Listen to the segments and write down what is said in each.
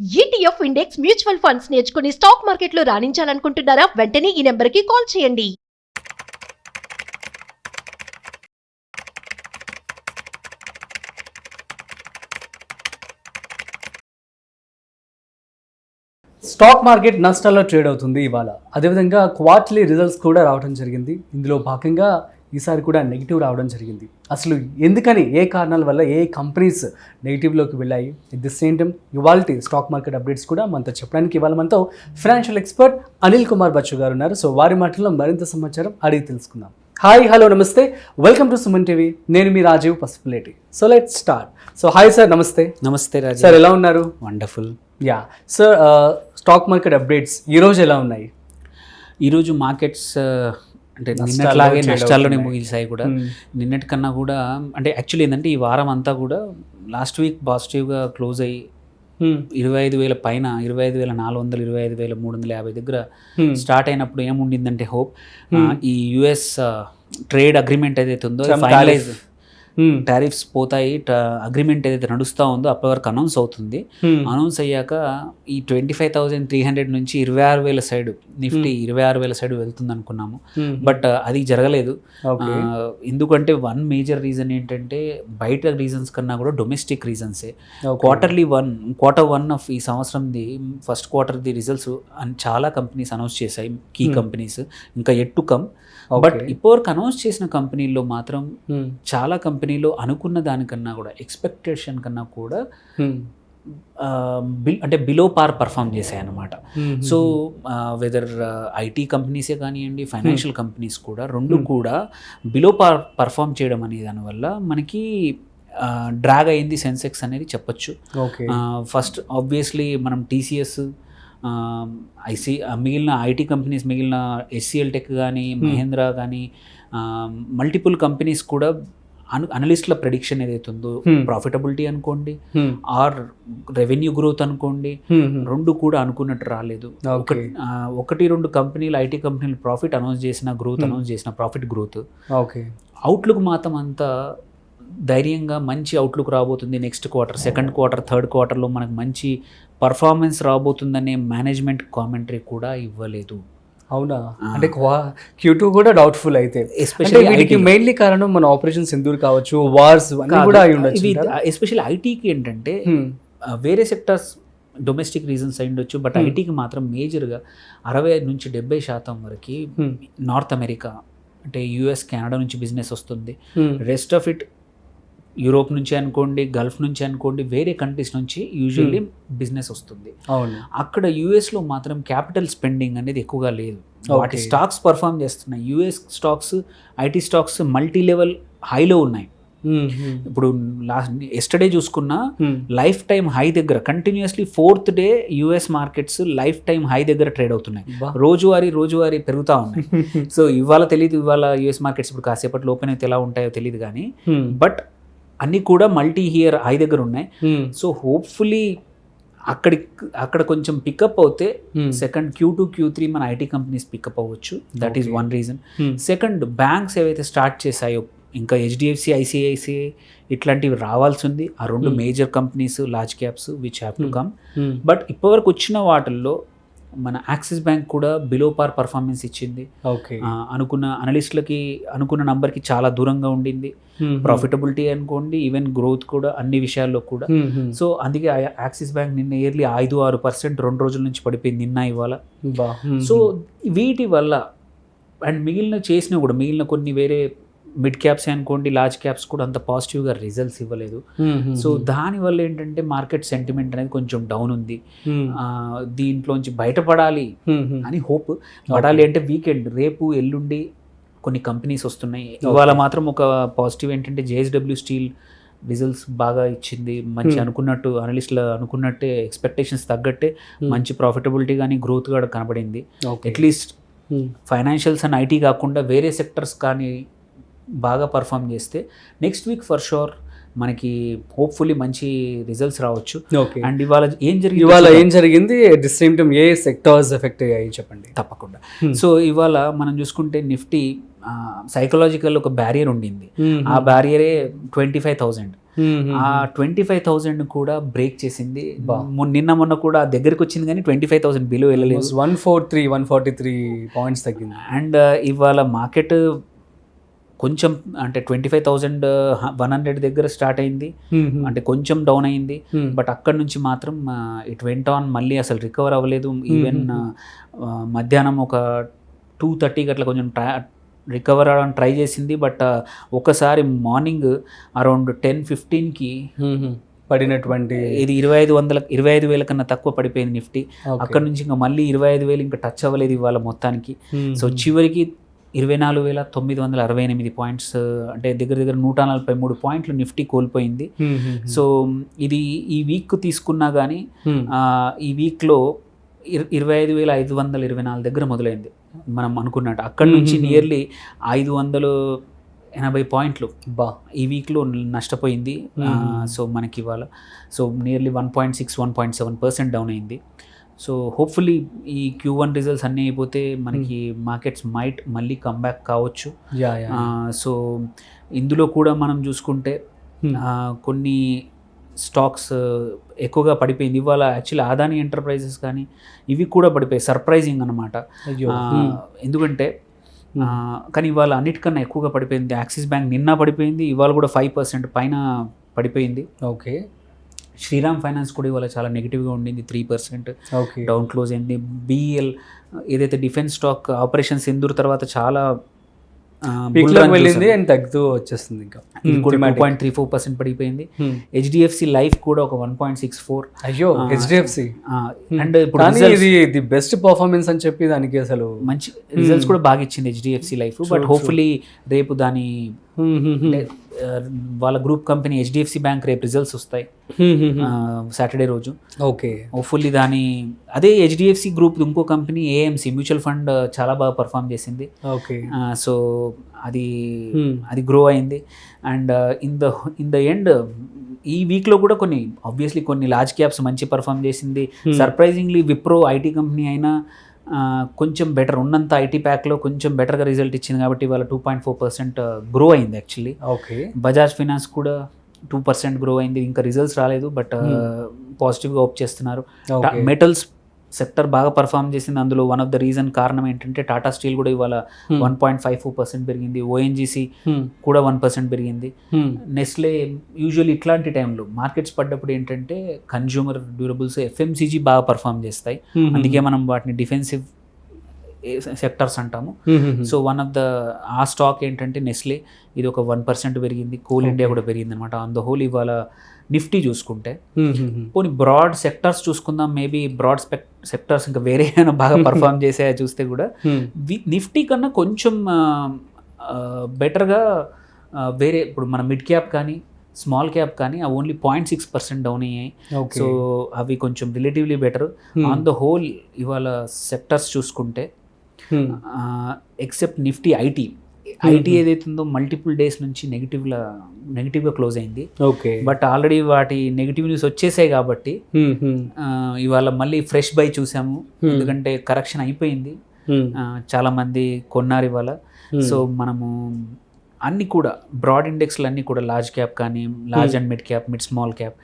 ETF index mutual funds నేర్చుకుని stock మార్కెట్లో రాణించాలనుకుంటున్నారా? వెంటనే ఈ నెంబర్కి కాల్ చేయండి. స్టాక్ మార్కెట్ నష్టాల్లో ట్రేడ్ అవుతుంది ఇవాళ. అదేవిధంగా క్వార్టర్లీ రిజల్ట్స్ కూడా రావడం జరిగింది. ఇందులో భాగంగా ఈసారి కూడా నెగిటివ్ రావడం జరిగింది. అసలు ఎందుకని, ఏ కారణాల వల్ల ఏ కంపెనీస్ నెగిటివ్లోకి వెళ్ళాయి, ఎట్ ది సేమ్ టైం ఇవాళ స్టాక్ మార్కెట్ అప్డేట్స్ కూడా మనతో చెప్పడానికి ఇవాళ మనతో ఫైనాన్షియల్ ఎక్స్పర్ట్ అనిల్ కుమార్ బచ్చు గారు ఉన్నారు. సో వారి మాటల్లో మరింత సమాచారం అడిగి తెలుసుకుందాం. హాయ్, హలో, నమస్తే, వెల్కమ్ టు సుమన్ టీవీ. నేను మీ Rajeev Pasupuleti. So let's start. So hi sir, నమస్తే. నమస్తే రాజు సార్, ఎలా ఉన్నారు? Wonderful. Ya sir, stock market updates ఈరోజు ఎలా ఉన్నాయి? ఈరోజు మార్కెట్స్ అంటే నిన్నట్లాగే నష్టాల్లోనే ముగిసాయి కూడా. నిన్నటి కన్నా కూడా అంటే యాక్చువల్లీ ఏంటంటే ఈ వారం అంతా కూడా లాస్ట్ వీక్ పాజిటివ్గా క్లోజ్ అయ్యి 25,000 పైన 25,400 25,350 దగ్గర స్టార్ట్ అయినప్పుడు ఏముండిందంటే హోప్ ఈ యుఎస్ ట్రేడ్ అగ్రిమెంట్ ఏదైతే ఉందో ఫైనలైజ్ టారిఫ్స్ పోతాయి, అగ్రిమెంట్ ఏదైతే నడుస్తూ ఉందో అప్పటి వరకు అనౌన్స్ అవుతుంది. అనౌన్స్ అయ్యాక ఈ 25,300 నుంచి 26,000 సైడ్ నిఫ్టీ 26,000 సైడ్ వెళ్తుంది అనుకున్నాము. బట్ అది జరగలేదు. ఎందుకంటే వన్ మేజర్ రీజన్ ఏంటంటే బయట రీజన్స్ కన్నా కూడా డొమెస్టిక్ రీజన్సే. క్వార్టర్ వన్ ఆఫ్ ఈ సంవత్సరంది ఫస్ట్ క్వార్టర్ది రిజల్ట్స్ చాలా కంపెనీస్ అనౌన్స్ చేశాయి, కీ కంపెనీస్. ఇంకా ఎట్ టు కమ్. బట్ ఇప్పటివరకు అనౌన్స్ చేసిన కంపెనీల్లో మాత్రం చాలా కంపెనీలో అనుకున్న దానికన్నా కూడా ఎక్స్పెక్టేషన్ కన్నా కూడా అంటే బిలో పార్ పర్ఫామ్ చేశాయి అన్నమాట. సో వెదర్ ఐటీ కంపెనీసే కానివ్వండి, ఫైనాన్షియల్ కంపెనీస్ కూడా రెండు కూడా బిలో పార్ పర్ఫామ్ చేయడం అనే దానివల్ల మనకి డ్రాగ్ అయింది సెన్సెక్స్ అనేది చెప్పొచ్చు. ఫస్ట్ ఆబ్వియస్లీ మనం టీసీఎస్, మిగిలిన ఐటీ కంపెనీస్, మిగిలిన హెచ్సిఎల్ టెక్ కానీ, మహేంద్ర కానీ, మల్టిపుల్ కంపెనీస్ కూడా అనలిస్ట్ల ప్రెడిక్షన్ ఏదైతే ఉందో ప్రాఫిటబిలిటీ అనుకోండి ఆర్ రెవెన్యూ గ్రోత్ అనుకోండి, రెండు కూడా అనుకున్నట్టు రాలేదు. ఒకటి రెండు కంపెనీలు, ఐటీ కంపెనీలు ప్రాఫిట్ అనౌన్స్ చేసిన, గ్రోత్ అనౌన్స్ చేసిన, ప్రాఫిట్ గ్రోత్, అవుట్లుక్ మాత్రం అంతా ధైర్యంగా మంచి అవుట్లుక్ రాబోతుంది. Next quarter, second quarter, third క్వార్టర్లో మనకు మంచి పర్ఫార్మెన్స్ రాబోతుందనే మేనేజ్మెంట్ కామెంటరీ కూడా ఇవ్వలేదు. అవునా? అంటే Q2 కూడా డౌట్ఫుల్ అయితే, ఎస్పెషల్లీ మెయిన్లీ కారణం మన ఆపరేషన్ సింధూర్ కావచ్చు, వార్స్ కూడా అయి ఉండొచ్చు. ఎస్పెషల్లీ ఐటీకి ఏంటంటే వేరే సెక్టర్స్ డొమెస్టిక్ రీజన్స్ అయి ఉండొచ్చు, బట్ ఐటీకి మాత్రం మేజర్గా 60 నుంచి 70% వరకు నార్త్ అమెరికా అంటే యుఎస్, కెనడా నుంచి బిజినెస్ వస్తుంది. రెస్ట్ ఆఫ్ ఇట్ యూరోప్ నుంచి అనుకోండి, గల్ఫ్ నుంచి అనుకోండి, వేరే కంట్రీస్ నుంచి యూజువల్లీ బిజినెస్ వస్తుంది. అక్కడ యూఎస్లో మాత్రం క్యాపిటల్ స్పెండింగ్ అనేది ఎక్కువగా లేదు. వాటి స్టాక్స్ పర్ఫామ్ చేస్తున్నాయి. US stocks, IT stocks multi level హైలో ఉన్నాయి. ఇప్పుడు ఎస్టర్డే చూసుకున్న లైఫ్ టైం హై దగ్గర continuously 4th day US markets life time high దగ్గర ట్రేడ్ అవుతున్నాయి. రోజువారీ పెరుగుతూ ఉన్నాయి. సో ఇవాళ తెలియదు, ఇవాళ యుఎస్ మార్కెట్స్ ఇప్పుడు కాసేపట్లో ఓపెన్ అయితే ఎలా ఉంటాయో తెలియదు కానీ, బట్ అన్నీ కూడా మల్టీ ఇయర్ హై దగ్గర ఉన్నాయి. సో హోప్ఫుల్లీ అక్కడ కొంచెం పికప్ అవుతే సెకండ్ Q2, Q3 మన ఐటీ కంపెనీస్ పికప్ అవ్వచ్చు. That is one reason. Second, banks ఏవైతే స్టార్ట్ చేశాయో ఇంకా HDFC, ICICI ఇట్లాంటివి రావాల్సి ఉంది. ఆ రెండు major companies, large caps which have to come. But ఇప్పటివరకు వచ్చిన వాటిల్లో మన యాక్సిస్ బ్యాంక్ కూడా బిలో పార్ పర్ఫార్మెన్స్ ఇచ్చింది. అనుకున్న అనలిస్టులకి అనుకున్న నంబర్కి చాలా దూరంగా ఉండింది. ప్రాఫిటబిలిటీ అనుకోండి, ఈవెన్ గ్రోత్ కూడా, అన్ని విషయాల్లో కూడా. సో అందుకే యాక్సిస్ బ్యాంక్ నిన్న ఇయర్లీ 5-6% 2 రోజుల నుంచి పడిపోయింది, నిన్న ఇవాళ. సో వీటి వల్ల అండ్ మిగిలిన కొన్ని వేరే మిడ్ క్యాప్స్ అనుకోండి, లార్జ్ క్యాప్స్ కూడా అంత పాజిటివ్గా రిజల్ట్స్ ఇవ్వలేదు. సో దానివల్ల ఏంటంటే మార్కెట్ సెంటిమెంట్ అనేది కొంచెం డౌన్ ఉంది. దీంట్లోంచి బయటపడాలి అని హోప్. పడాలి అంటే వీకెండ్, రేపు ఎల్లుండి కొన్ని కంపెనీస్ వస్తున్నాయి. ఇవాళ మాత్రం ఒక పాజిటివ్ ఏంటంటే JSW స్టీల్ రిజల్ట్స్ బాగా ఇచ్చింది. మంచి అనుకున్నట్టు, అనలిస్టులు అనుకున్నట్టే, ఎక్స్పెక్టేషన్స్ తగ్గట్టే మంచి ప్రాఫిటబిలిటీ కానీ గ్రోత్ కూడా కనబడింది. అట్లీస్ట్ ఫైనాన్షియల్స్ అండ్ ఐటీ కాకుండా వేరే సెక్టర్స్ కానీ బాగా పర్ఫామ్ చేస్తే నెక్స్ట్ వీక్ ఫర్ షూర్ మనకి హోప్ఫుల్లీ మంచి రిజల్ట్స్ రావచ్చు. అండ్ ఇవాళ ఏం జరిగింది at the same time A sectors effect అయ్యాయి చెప్పండి. తప్పకుండా. సో ఇవాళ మనం చూసుకుంటే నిఫ్టీ సైకలాజికల్ ఒక బ్యారియర్ ఉండింది. ఆ బ్యారియరే 25,000. ఆ 25,000 కూడా బ్రేక్ చేసింది. నిన్న మొన్న కూడా దగ్గరికి వచ్చింది కానీ 25,000 బిలో వెళ్ళలేదు. 143 పాయింట్స్ తగ్గింది. అండ్ ఇవాళ మార్కెట్ కొంచెం అంటే 25,100 దగ్గర స్టార్ట్ అయింది, అంటే కొంచెం డౌన్ అయింది. బట్ అక్కడ నుంచి మాత్రం ఇట్ వెంట్ ఆన్, మళ్ళీ అసలు రికవర్ అవ్వలేదు. ఈవెన్ మధ్యాహ్నం ఒక 2:30 అట్లా కొంచెం రికవర్ అవ్వడానికి ట్రై చేసింది. బట్ ఒకసారి మార్నింగ్ అరౌండ్ 10:15కి పడినటువంటి ఇది 25,000 కన్నా తక్కువ పడిపోయింది నిఫ్టీ. అక్కడ నుంచి ఇంకా మళ్ళీ 25,000 ఇంకా టచ్ అవ్వలేదు ఇవాళ మొత్తానికి. సో చివరికి 24,968 పాయింట్స్, అంటే దగ్గర 143 పాయింట్లు నిఫ్టీ కోల్పోయింది. సో ఇది ఈ వీక్ తీసుకున్నా కానీ ఈ వీక్లో 25,524 దగ్గర మొదలైంది మనం అనుకున్నట్టు. అక్కడ నుంచి నియర్లీ 580 పాయింట్లు ఈ వీక్లో నష్టపోయింది. సో మనకి ఇవాళ సో నియర్లీ 1.7% డౌన్ అయింది. సో హోప్ఫుల్లీ ఈ Q1 రిజల్ట్స్ అన్నీ అయిపోతే మనకి మార్కెట్స్ మైట్ మళ్ళీ కమ్బ్యాక్ కావచ్చు. సో ఇందులో కూడా మనం చూసుకుంటే కొన్ని స్టాక్స్ ఎక్కువగా పడిపోయింది ఇవాళ. యాక్చువల్లీ అదానీ ఎంటర్ప్రైజెస్ కానీ ఇవి కూడా పడిపోయాయి, సర్ప్రైజింగ్ అనమాట. ఎందుకంటే కానీ ఇవాళ అన్నిటికన్నా ఎక్కువగా పడిపోయింది యాక్సిస్ బ్యాంక్. నిన్న పడిపోయింది, ఇవాళ కూడా 5% పైన పడిపోయింది. ఓకే. శ్రీరామ్ ఫైనాన్స్ కూడా ఇవాళ చాలా నెగిటివ్గా ఉండింది, 3% డౌన్ క్లోజ్ అయింది. BEL ఏదైతే డిఫెన్స్ స్టాక్ ఆపరేషన్ సింధూర్ తర్వాత చాలా వెళ్ళింది అండ్ తగ్గుతూ వచ్చేస్తుంది, ఇంకా 2.34% పడిపోయింది. HDFC లైఫ్ కూడా ఒక 1.64. అయ్యో, HDFC అండ్ ఇది బెస్ట్ పర్ఫార్మెన్స్ అని చెప్పి దానికి అసలు మంచి రిజల్ట్స్ కూడా బాగా ఇచ్చింది HDFC లైఫ్. బట్ హోప్ఫుల్లీ రేపు దాని వాళ్ళ గ్రూప్ కంపెనీ HDFC బ్యాంక్ రేపు రిజల్ట్స్ వస్తాయి సాటర్డే రోజు. ఓకే. హోప్ఫుల్లీ దాని అదే HDFC గ్రూప్ ఇంకో కంపెనీ AMC మ్యూచువల్ ఫండ్ చాలా బాగా పర్ఫామ్ చేసింది. ఓకే. సో అది గ్రో అయింది. అండ్ ఇన్ ద ఎండ్ ఈ వీక్లో కూడా ఆబ్వియస్లీ కొన్ని లార్జ్ క్యాప్స్ మంచి పర్ఫామ్ చేసింది. సర్ప్రైజింగ్లీ విప్రో ఐటీ కంపెనీ అయినా కొంచెం బెటర్ ఉన్నంత ఐటీ ప్యాక్లో కొంచెం బెటర్గా రిజల్ట్ ఇచ్చింది కాబట్టి ఇవాళ 2.4% గ్రో అయింది యాక్చువల్లీ. ఓకే. బజాజ్ ఫైనాన్స్ కూడా 2% గ్రో అయింది, ఇంకా రిజల్ట్స్ రాలేదు బట్ పాజిటివ్గా హోప్ చేస్తున్నారు. మెటల్స్ సెక్టర్ బాగా పర్ఫామ్ చేసింది. అందులో వన్ ఆఫ్ ద రీజన్ కారణం ఏంటంటే టాటా స్టీల్ కూడా ఇవాళ 1.54% పెరిగింది. ONGC కూడా 1% పెరిగింది. నెస్లే యూజువల్లీ ఇట్లాంటి టైంలో మార్కెట్స్ పడ్డప్పుడు ఏంటంటే కన్జ్యూమర్ డ్యూరబుల్స్ FMCG బాగా పర్ఫామ్ చేస్తాయి, అందుకే మనం వాటిని డిఫెన్సివ్ సెక్టర్స్ అంటాము. సో వన్ ఆఫ్ ద ఆ స్టాక్ ఏంటంటే నెస్లే, ఇది ఒక 1% పెరిగింది. కోల్ ఇండియా కూడా పెరిగింది అనమాట. ఆన్ ద హోల్ ఇవాళ నిఫ్టీ చూసుకుంటే పోనీ బ్రాడ్ సెక్టర్స్ చూసుకుందాం, మేబీ బ్రాడ్ సెక్టర్స్ ఇంకా వేరే ఏమైనా బాగా పర్ఫామ్ చేసాయో చూస్తే కూడా నిఫ్టీ కన్నా కొంచెం బెటర్గా వేరే ఇప్పుడు మన మిడ్ క్యాప్ కానీ స్మాల్ క్యాప్ కానీ ఆ ఓన్లీ 0.6% డౌన్ అయ్యాయి. సో అవి కొంచెం relatively better. On the whole ఇవాళ సెక్టర్స్ చూసుకుంటే ఎక్సెప్ట్ నిఫ్టీ ఐటీ ఏదైతుందో మల్టిపుల్ డేస్ నుంచి నెగిటివ్గా క్లోజ్ అయింది. ఓకే. బట్ ఆల్రెడీ వాటి నెగిటివ్ న్యూస్ వచ్చేసాయి కాబట్టి ఇవాళ మళ్ళీ ఫ్రెష్ బై చూసాము, ఎందుకంటే కరెక్షన్ అయిపోయింది, చాలా మంది కొన్నారు ఇవాళ. సో మనము అన్నీ కూడా బ్రాడ్ ఇండెక్స్లు అన్నీ కూడా లార్జ్ క్యాప్ కానీ large and mid cap, small cap,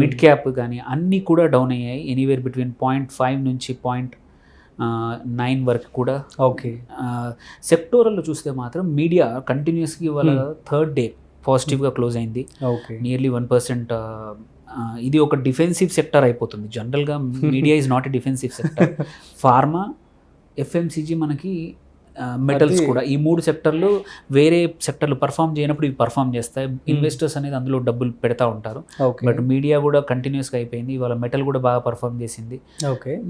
mid cap కానీ అన్నీ కూడా డౌన్ అయ్యాయి. ఎనీవేర్ బిట్వీన్ 0.5 నుంచి 0.9 వరకు కూడా. ఓకే. సెక్టోరల్లో చూస్తే మాత్రం మీడియా కంటిన్యూస్గా ఇవాళ థర్డ్ డే పాజిటివ్గా క్లోజ్ అయింది, నియర్లీ 1%. ఇది ఒక డిఫెన్సివ్ సెక్టర్ అయిపోతుంది. జనరల్గా media is not a defensive sector. Pharma, FMCG, మనకి మెటల్స్ కూడా, ఈ 3 సెక్టర్లు వేరే సెక్టర్లు పర్ఫామ్ చేయనప్పుడు ఇవి పర్ఫామ్ చేస్తాయి. ఇన్వెస్టర్స్ అనేది అందులో డబ్బులు పెడతా ఉంటారు. బట్ మీడియా కూడా కంటిన్యూస్గా అయిపోయింది. ఇవాళ మెటల్ కూడా బాగా పర్ఫామ్ చేసింది.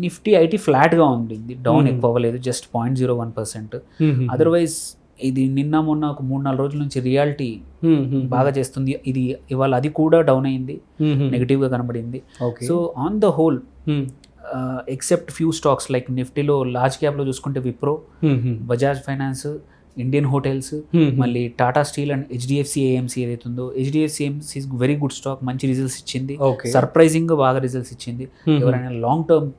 నిఫ్టీ ఐటీ ఫ్లాట్గా ఉంది, డౌన్ ఎక్కువ అవ్వలేదు, జస్ట్ 0.01%. అదర్వైజ్ ఇది నిన్న మొన్న ఒక 3-4 రోజుల నుంచి రియాలిటీ బాగా చేస్తుంది. ఇది ఇవాళ అది కూడా డౌన్ అయింది, నెగిటివ్గా కనబడింది. So on the whole except few stocks like నిఫ్టీలో లార్జ్ క్యాప్లో చూసుకుంటే Wipro, Bajaj finance, Indian hotels, మళ్ళీ Tata steel and HDFC AMC ఏదైతుందో, HDFC AMC వెరీ గుడ్ స్టాక్, మంచి రిజల్ట్స్ ఇచ్చింది, సర్ప్రైజింగ్గా బాగా రిజల్ట్స్ ఇచ్చింది. ఎవరైనా లాంగ్ టర్మ్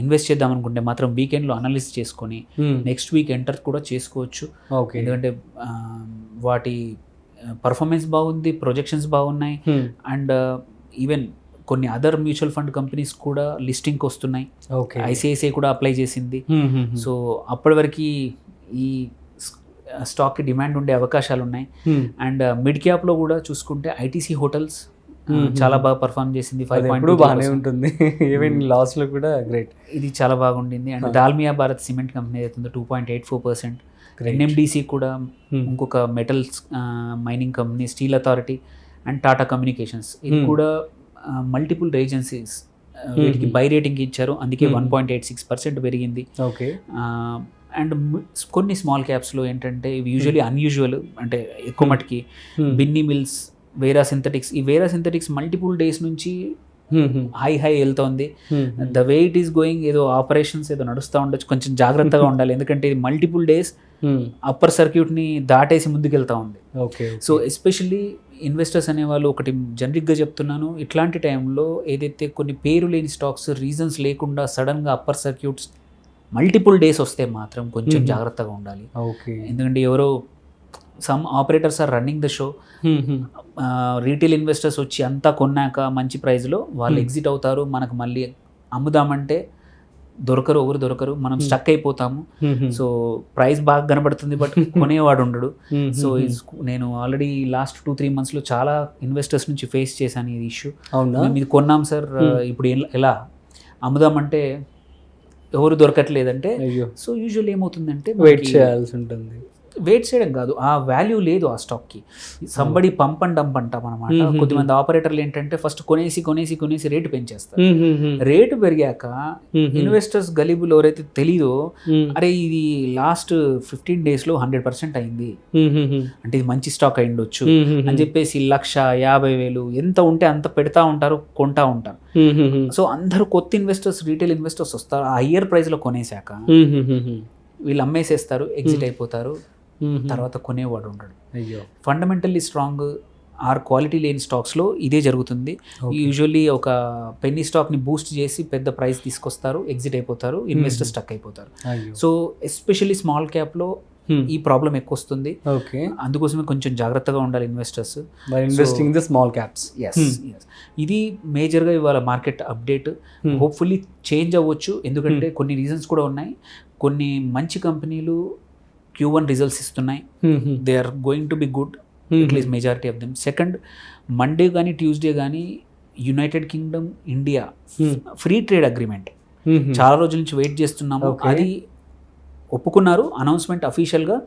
ఇన్వెస్ట్ చేద్దాం అనుకుంటే మాత్రం వీకెండ్లో అనలిస్ట్ చేసుకొని నెక్స్ట్ వీక్ ఎంటర్ కూడా చేసుకోవచ్చు. ఎందుకంటే వాటి పర్ఫార్మెన్స్ బాగుంది, ప్రొజెక్షన్స్ బాగున్నాయి, అండ్ ఈవెన్ కొన్ని అదర్ మ్యూచువల్ ఫండ్ కంపెనీస్ కూడా లిస్టింగ్కి వస్తున్నాయి. ఓకే. ఐసిఐసిఐ కూడా అప్లై చేసింది. సో అప్పటి వరకు ఈ స్టాక్కి డిమాండ్ ఉండే అవకాశాలు ఉన్నాయి. అండ్ మిడ్ క్యాప్లో కూడా చూసుకుంటే ఐటీసీ హోటల్స్ చాలా బాగా పర్ఫామ్ చేసింది. 5.2 బాగానే ఉంటుంది. ఈవెన్ లాస్లో కూడా గ్రేట్, ఇది చాలా బాగుండింది. And Dalmia Bharat cement company అవుతుంది 2.84%. ఎన్ఎండిసి కూడా ఇంకొక metals mining company, steel authority and Tata communications, ఇది కూడా మల్టిపుల్ ఏజెన్సీస్ వీటికి బై రేటింగ్ ఇచ్చారు, అందుకే 1.86% పెరిగింది. ఓకే. అండ్ కొన్ని స్మాల్ క్యాప్స్లో ఏంటంటే ఇవి యూజువలీ అన్యూజువల్, అంటే ఎక్కువ మటుకి బిన్నీ మిల్స్, వేరా సింథటిక్స్. ఈ వేరా సింథటిక్స్ మల్టిపుల్ డేస్ నుంచి హై వెళ్తోంది. The way it is going, ఏదో ఆపరేషన్స్ ఏదో నడుస్తూ ఉండొచ్చు, కొంచెం జాగ్రత్తగా ఉండాలి, ఎందుకంటే ఇది మల్టిపుల్ డేస్ అప్పర్ సర్క్యూట్ని దాటేసి ముందుకెళ్తా ఉంది. ఓకే. సో ఎస్పెషల్లీ ఇన్వెస్టర్స్ అనేవాళ్ళు ఒకటి జనరిక్గా చెప్తున్నాను, ఇట్లాంటి టైంలో ఏదైతే కొన్ని పేరు లేని స్టాక్స్ రీజన్స్ లేకుండా సడన్గా అప్పర్ సర్క్యూట్స్ మల్టిపుల్ డేస్ వస్తే మాత్రం కొంచెం జాగ్రత్తగా ఉండాలి. ఓకే. ఎందుకంటే ఎవరో some operators are running the show, retail investors వచ్చి అంతా కొన్నాక మంచి ప్రైస్లో వాళ్ళు ఎగ్జిట్ అవుతారు, మనకు మళ్ళీ అమ్ముదామంటే ఎవరు దొరకరు, మనం స్టక్ అయిపోతాము. సో ప్రైస్ బాగా కనబడుతుంది బట్ కొనేవాడు ఉండడు. సో నేను ఆల్రెడీ లాస్ట్ 2-3 monthsలో చాలా ఇన్వెస్టర్స్ నుంచి ఫేస్ చేశాను ఈ ఇష్యూ. మేము ఇది కొన్నాం సార్, ఇప్పుడు ఎలా అమ్ముదామంటే ఎవరు దొరకట్లేదంటే, సో యూజువల్ ఏమవుతుందంటే వెయిట్ చేయాల్సి ఉంటుంది. వెయిట్ చేయడం కాదు, ఆ వాల్యూ లేదు ఆ స్టాక్కి. సంబడి పంప్ అండ్ డంప్ అంటాం అనమాట. కొద్దిమంది ఆపరేటర్లు ఏంటంటే ఫస్ట్ కొనేసి రేటు పెంచేస్తారు. రేటు పెరిగాక ఇన్వెస్టర్స్ గలీబులు ఎవరైతే తెలీదో, అరే ఇది లాస్ట్ 15 daysలో 100% అయింది, అంటే ఇది మంచి స్టాక్ అయి ఉండొచ్చు అని చెప్పేసి 1,50,000 ఎంత ఉంటే అంత పెడతా ఉంటారు, కొంటా ఉంటారు. సో అందరూ కొత్త ఇన్వెస్టర్స్, రీటైల్ ఇన్వెస్టర్స్ వస్తారు, ఆ హయ్యర్ ప్రైస్లో కొనేసాక వీళ్ళు అమ్మేసేస్తారు, ఎగ్జిట్ అయిపోతారు, తర్వాత కొనేవాడు ఉండడు. ఫండమెంటల్లీ స్ట్రాంగ్ ఆర్ క్వాలిటీ లేని స్టాక్స్లో ఇదే జరుగుతుంది. యూజువల్లీ ఒక పెన్నీ స్టాక్ని బూస్ట్ చేసి పెద్ద ప్రైస్ తీసుకొస్తారు, ఎగ్జిట్ అయిపోతారు, ఇన్వెస్టర్ స్టక్ అయిపోతారు. సో ఎస్పెషల్లీ స్మాల్ క్యాప్లో ఈ ప్రాబ్లం ఎక్కువ వస్తుంది. అందుకోసమే కొంచెం జాగ్రత్తగా ఉండాలి investors investing the small caps. ఇది మేజర్గా ఇవాళ మార్కెట్ అప్డేట్. హోప్ఫుల్లీ చేంజ్ అవ్వచ్చు, ఎందుకంటే కొన్ని రీజన్స్ కూడా ఉన్నాయి. కొన్ని మంచి కంపెనీలు Q1 రిజల్ట్స్ ఇస్తున్నాయి, they are going to be good, at least majority of them. Second, Monday కానీ ట్యూస్డే కానీ United Kingdom India free trade agreement చాలా రోజుల నుంచి వెయిట్ చేస్తున్నాము, అది ఒప్పుకున్నారు. అనౌన్స్మెంట్, అఫీషియల్గా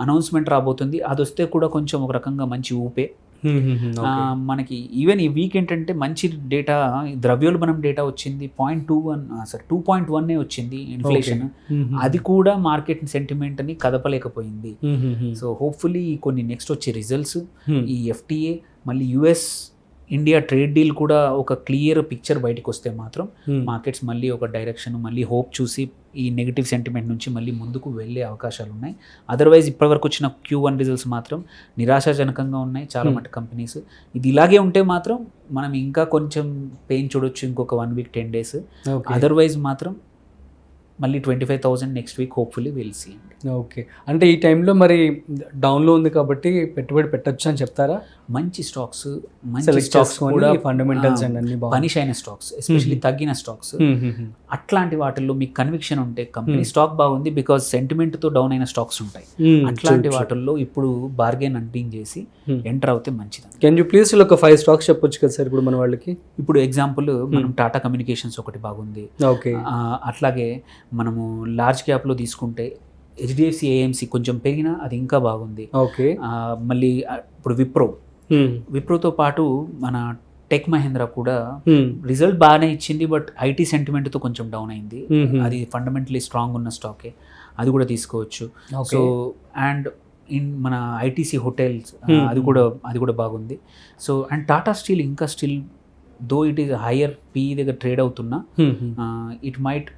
అనౌన్స్మెంట్ రాబోతుంది. అది వస్తే కూడా కొంచెం ఒక రకంగా మంచి ఊపే. మనకి ఈవెన్ ఈ వీక్ ఏంటంటే మంచి డేటా, ద్రవ్యోల్బణం డేటా వచ్చింది. 2.1 వచ్చింది ఇన్ఫ్లేషన్. అది కూడా మార్కెట్ సెంటిమెంట్ని కదపలేకపోయింది. సో హోప్ఫుల్లీ కొన్ని నెక్స్ట్ వచ్చే రిజల్ట్స్, ఈ FTA మళ్ళీ US ఇండియా ట్రేడ్ డీల్ కూడా ఒక క్లియర్ పిక్చర్ బయటకు వస్తే మాత్రం మార్కెట్స్ మళ్ళీ ఒక డైరెక్షన్, మళ్ళీ హోప్ చూసి ఈ నెగిటివ్ సెంటిమెంట్ నుంచి మళ్ళీ ముందుకు వెళ్ళే అవకాశాలు ఉన్నాయి. అదర్వైజ్ ఇప్పటివరకు వచ్చిన Q1 రిజల్ట్స్ మాత్రం నిరాశాజనకంగా ఉన్నాయి చాలా మటు కంపెనీస్. ఇది ఇలాగే ఉంటే మాత్రం మనం ఇంకా కొంచెం పెయిన్ చూడొచ్చు ఇంకొక 1 week 10 days. అదర్వైజ్ మాత్రం మళ్ళీ 25,000 next week hopefully will see. Okay. అంటే ఈ టైంలో మరి డౌన్లో ఉంది కాబట్టి పెట్టుబడి పెట్టచ్చు అని చెప్తారా? మంచి స్టాక్స్ కూడా, ఫండమెంటల్స్ అన్ని పనిష్ అయిన స్టాక్స్, ఎస్పెషల్లీ తగ్గిన స్టాక్స్, అట్లాంటి వాటిల్లో మీకు కన్విక్షన్ ఉంటే కంపెనీ స్టాక్ బాగుంది బికాజ్ సెంటిమెంట్తో డౌన్ అయిన స్టాక్స్ ఉంటాయి, అట్లాంటి వాటిల్లో ఇప్పుడు బార్గెన్ హంటింగ్ చేసి ఎంటర్ అవుతే మంచిది. కెన్ యూ ప్లీజ్ ఒక 5 stocks చెప్పొచ్చు కదా సార్ ఇప్పుడు మన వాళ్ళకి? ఇప్పుడు ఎగ్జాంపుల్ మనం టాటా కమ్యూనికేషన్స్ ఒకటి బాగుంది. ఓకే. అట్లాగే మనము లార్జ్ క్యాప్లో తీసుకుంటే HDFC AMC కొంచెం పెరిగినా అది ఇంకా బాగుంది. ఓకే. మళ్ళీ ఇప్పుడు విప్రోతో పాటు మన టెక్ మహేంద్ర కూడా రిజల్ట్ బాగానే ఇచ్చింది, బట్ ఐటీ సెంటిమెంట్తో కొంచెం డౌన్ అయింది. అది ఫండమెంటలీ స్ట్రాంగ్ ఉన్న స్టాకే, అది కూడా తీసుకోవచ్చు. సో అండ్ మన ఐటీసీ హోటల్స్ అది కూడా బాగుంది. సో అండ్ టాటా స్టీల్ ఇంకా still though it is higher PE దగ్గర ట్రేడ్ అవుతున్నా it might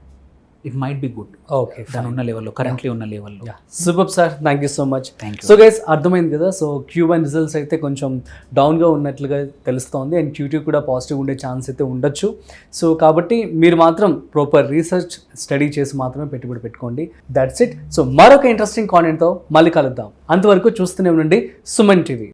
be good. Okay. దాని ఉన్న లెవెల్లో, కరెంట్లీ ఉన్న లెవెల్లో. Super sir, thank you so much. Thank you. So guys, అర్థమైంది కదా. సో Q1 రిజల్ట్స్ అయితే కొంచెం డౌన్గా ఉన్నట్లుగా తెలుస్తోంది, అండ్ Q2 కూడా పాజిటివ్ ఉండే ఛాన్స్ అయితే ఉండొచ్చు. సో కాబట్టి మీరు మాత్రం ప్రాపర్ రీసెర్చ్ స్టడీ చేసి మాత్రమే పెట్టుబడి పెట్టుకోండి. That's it. సో మరొక ఇంట్రెస్టింగ్ కాంటెంట్తో మళ్ళీ కలుద్దాం. అంతవరకు చూస్తూనే ఉండండి సుమన్ టీవీ.